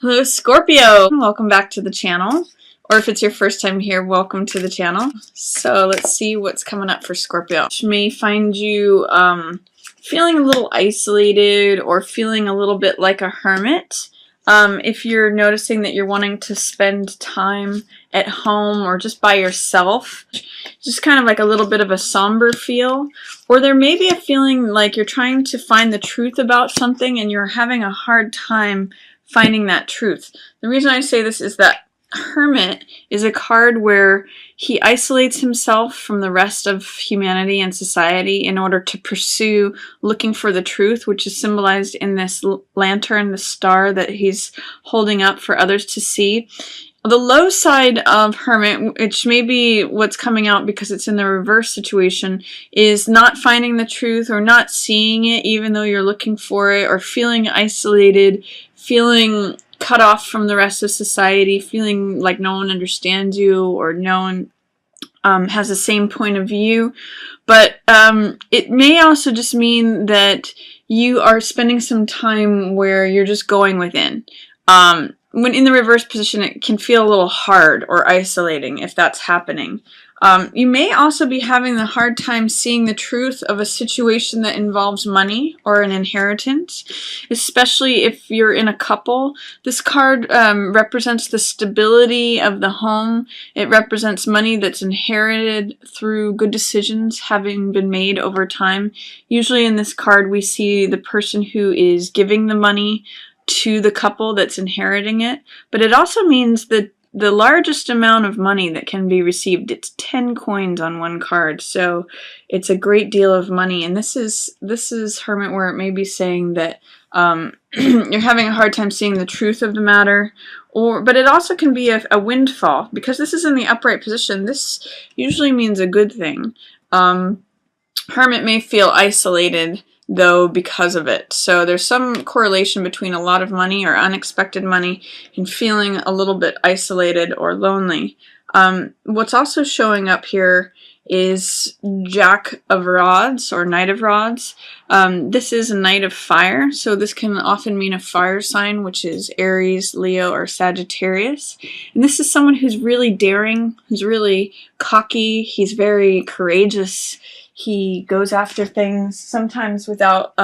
Hello, Scorpio! Welcome back to the channel. Or if it's your first time here, welcome to the channel. So let's see what's coming up for Scorpio. Which may find you feeling a little isolated or feeling a little bit like a hermit. If you're noticing that you're wanting to spend time at home or just by yourself, just kind of like a little bit of a somber feel. Or there may be a feeling like you're trying to find the truth about something and you're having a hard time finding that truth. The reason I say this is that Hermit is a card where he isolates himself from the rest of humanity and society in order to pursue looking for the truth, which is symbolized in this lantern, the star that he's holding up for others to see. The low side of Hermit, which may be what's coming out because it's in the reverse situation, is not finding the truth or not seeing it even though you're looking for it, or feeling isolated, feeling cut off from the rest of society, feeling like no one understands you or no one has the same point of view. But it may also just mean that you are spending some time where you're just going within. When in the reverse position, it can feel a little hard or isolating if that's happening. You may also be having a hard time seeing the truth of a situation that involves money or an inheritance, especially if you're in a couple. This card represents the stability of the home. It represents money that's inherited through good decisions having been made over time. Usually in this card we see the person who is giving the money to the couple that's inheriting it, but it also means that the largest amount of money that can be received, it's 10 coins on one card, so it's a great deal of money. And this is Hermit, where it may be saying that you're having a hard time seeing the truth of the matter, but it also can be a windfall, because this is in the upright position. This usually means a good thing. Hermit may feel isolated though because of it. So there's some correlation between a lot of money or unexpected money and feeling a little bit isolated or lonely. What's also showing up here is Jack of Rods or Knight of Rods. This is a Knight of Fire, so this can often mean a fire sign, which is Aries, Leo, or Sagittarius. And this is someone who's really daring, who's really cocky, he's very courageous. He goes after things, sometimes without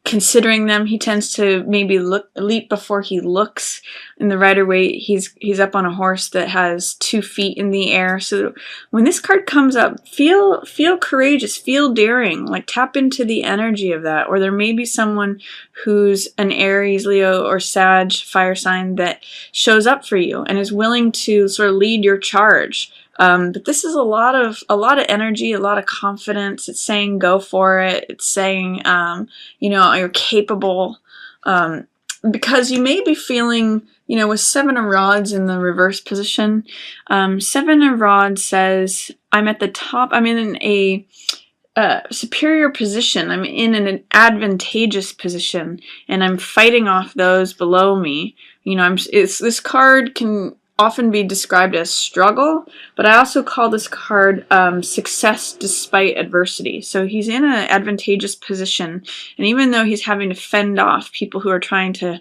considering them. He tends to maybe leap before he looks. In the Rider-Waite, he's up on a horse that has 2 feet in the air. So when this card comes up, feel courageous, feel daring, like tap into the energy of that. Or there may be someone who's an Aries, Leo, or Sag fire sign that shows up for you and is willing to sort of lead your charge. But this is a lot of energy, a lot of confidence. It's saying go for it. It's saying, you know, you're capable. Because you may be feeling, you know, with 7 of Rods in the reverse position, 7 of Rods says, I'm at the top, I'm in a superior position, I'm in an advantageous position, and I'm fighting off those below me. You know, this card can often be described as struggle, but I also call this card success despite adversity. So he's in an advantageous position, and even though he's having to fend off people who are trying to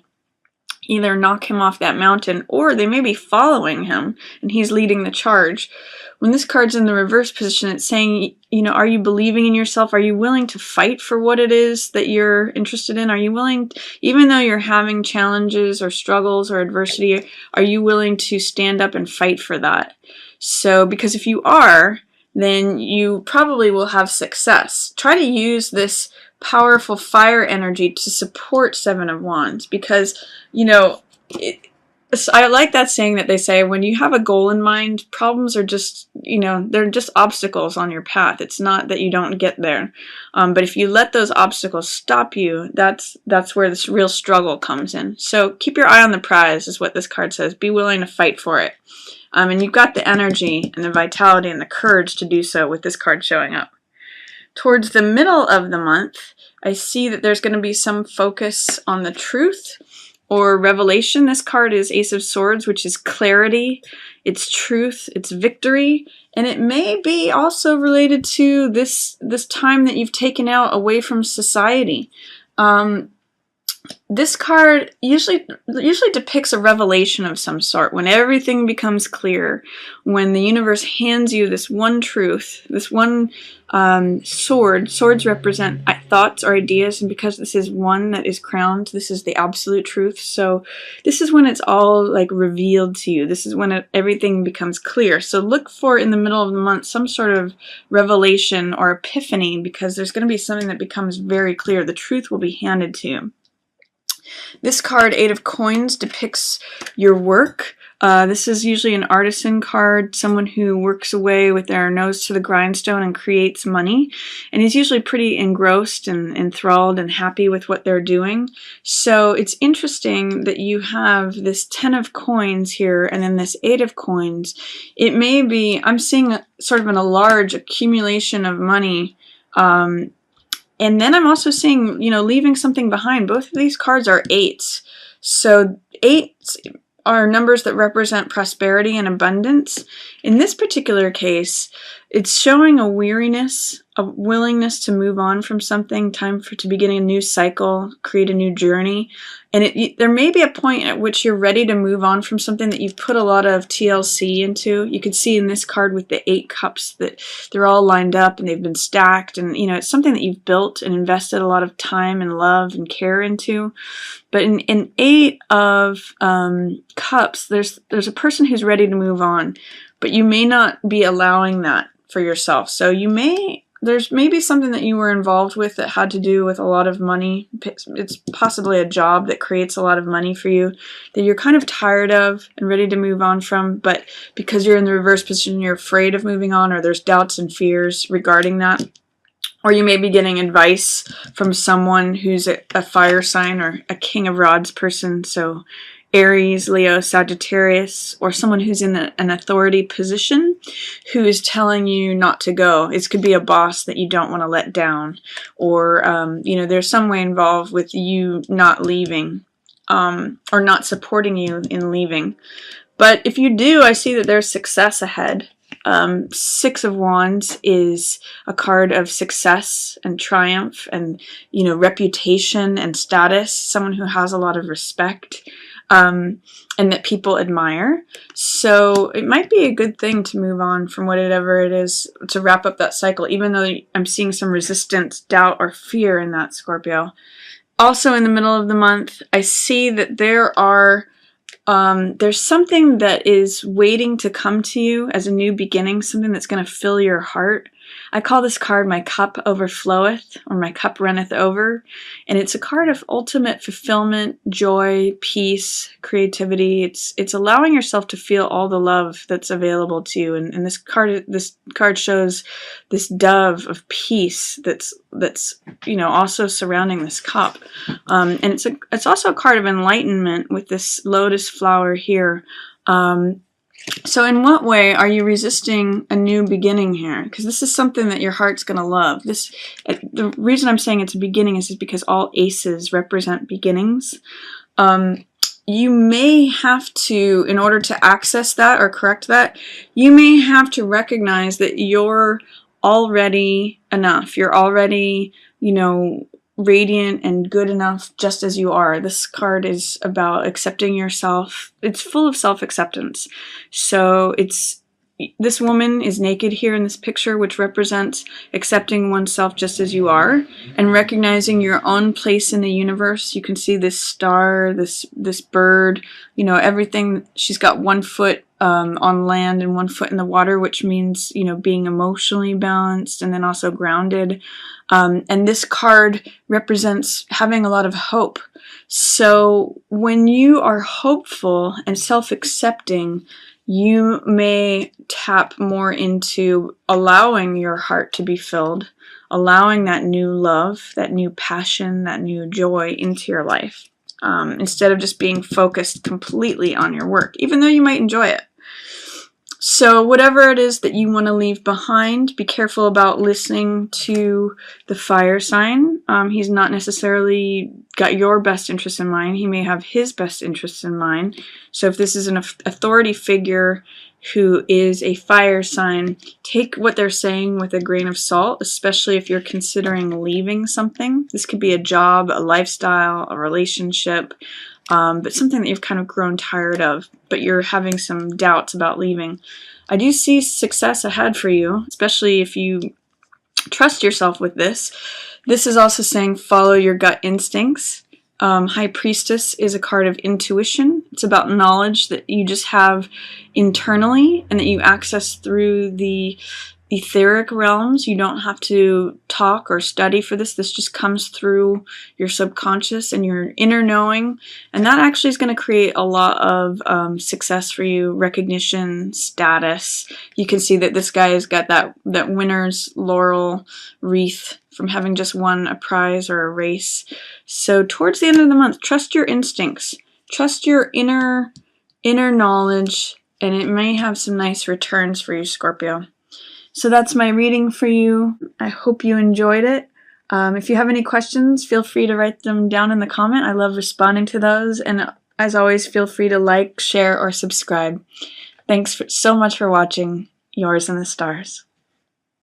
either knock him off that mountain, or they may be following him and he's leading the charge. When this card's in the reverse position, it's saying, you know, are you believing in yourself? Are you willing to fight for what it is that you're interested in? Are you willing, even though you're having challenges or struggles or adversity, are you willing to stand up and fight for that? So, because if you are, then you probably will have success. Try to use this powerful fire energy to support 7 of Wands, because, you know, I like that saying that they say when you have a goal in mind, problems are just, you know, they're just obstacles on your path. It's not that you don't get there. But if you let those obstacles stop you, that's where this real struggle comes in. So keep your eye on the prize is what this card says. Be willing to fight for it. And you've got the energy and the vitality and the courage to do so with this card showing up. Towards the middle of the month, I see that there's going to be some focus on the truth or revelation. This card is Ace of Swords, which is clarity, it's truth, it's victory, and it may be also related to this time that you've taken out away from society. This card usually depicts a revelation of some sort, when everything becomes clear, when the universe hands you this one truth, this one sword. Swords represent thoughts or ideas, and because this is one that is crowned, this is the absolute truth. So this is when it's all like revealed to you. This is when everything becomes clear. So look for, in the middle of the month, some sort of revelation or epiphany, because there's going to be something that becomes very clear. The truth will be handed to you. This card, Eight of Coins, depicts your work. This is usually an artisan card, someone who works away with their nose to the grindstone and creates money. And is usually pretty engrossed and enthralled and happy with what they're doing. So it's interesting that you have this 10 of Coins here and then this 8 of Coins. It may be, I'm seeing sort of a large accumulation of money. And then I'm also seeing, you know, leaving something behind. Both of these cards are 8s. So 8s are numbers that represent prosperity and abundance. In this particular case, it's showing a weariness, a willingness to move on from something, time to begin a new cycle, create a new journey. And there may be a point at which you're ready to move on from something that you've put a lot of TLC into. You can see in this card with the 8 cups that they're all lined up and they've been stacked. And, you know, it's something that you've built and invested a lot of time and love and care into. But in 8 of cups, there's a person who's ready to move on. But you may not be allowing that for yourself. So there's maybe something that you were involved with that had to do with a lot of money. It's possibly a job that creates a lot of money for you that you're kind of tired of and ready to move on from, but because you're in the reverse position, you're afraid of moving on, or there's doubts and fears regarding that. Or you may be getting advice from someone who's a fire sign or a King of Rods person, so Aries, Leo, Sagittarius, or someone who's in an authority position who is telling you not to go. It could be a boss that you don't want to let down, or you know, there's some way involved with you not leaving, or not supporting you in leaving. But if you do, I see that there's success ahead. 6 of Wands is a card of success and triumph and, you know, reputation and status, someone who has a lot of respect. And that people admire. So it might be a good thing to move on from whatever it is, to wrap up that cycle, even though I'm seeing some resistance, doubt, or fear in that, Scorpio. Also in the middle of the month, I see that there's something that is waiting to come to you as a new beginning, something that's going to fill your heart. I call this card my cup overfloweth, or my cup runneth over. And it's a card of ultimate fulfillment, joy, peace, creativity. It's allowing yourself to feel all the love that's available to you. And this card shows this dove of peace that's you know, also surrounding this cup. And it's also a card of enlightenment with this lotus flower here. So in what way are you resisting a new beginning here? Because this is something that your heart's going to love. The reason I'm saying it's a beginning is because all aces represent beginnings. You may have to, in order to access that or correct that, you may have to recognize that you're already enough. You're already, you know, radiant and good enough just as you are. This card is about accepting yourself. It's full of self-acceptance. So this woman is naked here in this picture, which represents accepting oneself just as you are and recognizing your own place in the universe. You can see this star, this bird, you know, everything. She's got 1 foot on land and 1 foot in the water, which means, you know, being emotionally balanced and then also grounded. And this card represents having a lot of hope. So when you are hopeful and self-accepting, you may tap more into allowing your heart to be filled, allowing that new love, that new passion, that new joy into your life, instead of just being focused completely on your work, even though you might enjoy it. So whatever it is that you want to leave behind, be careful about listening to the fire sign. He's not necessarily got your best interest in mind. He may have his best interests in mind. So if this is an authority figure who is a fire sign, take what they're saying with a grain of salt, especially if you're considering leaving something. This could be a job, a lifestyle, a relationship, but something that you've kind of grown tired of, but you're having some doubts about leaving. I do see success ahead for you, especially if you trust yourself with this. This is also saying follow your gut instincts. High Priestess is a card of intuition. It's about knowledge that you just have internally and that you access through the etheric realms. You don't have to talk or study for this. This just comes through your subconscious and your inner knowing. And that actually is going to create a lot of success for you, recognition, status. You can see that this guy has got that winner's laurel wreath from having just won a prize or a race. So towards the end of the month, trust your instincts. Trust your inner knowledge, and it may have some nice returns for you, Scorpio. So that's my reading for you. I hope you enjoyed it. If you have any questions, feel free to write them down in the comment. I love responding to those. And as always, feel free to like, share, or subscribe. Thanks so much for watching. Yours in the stars.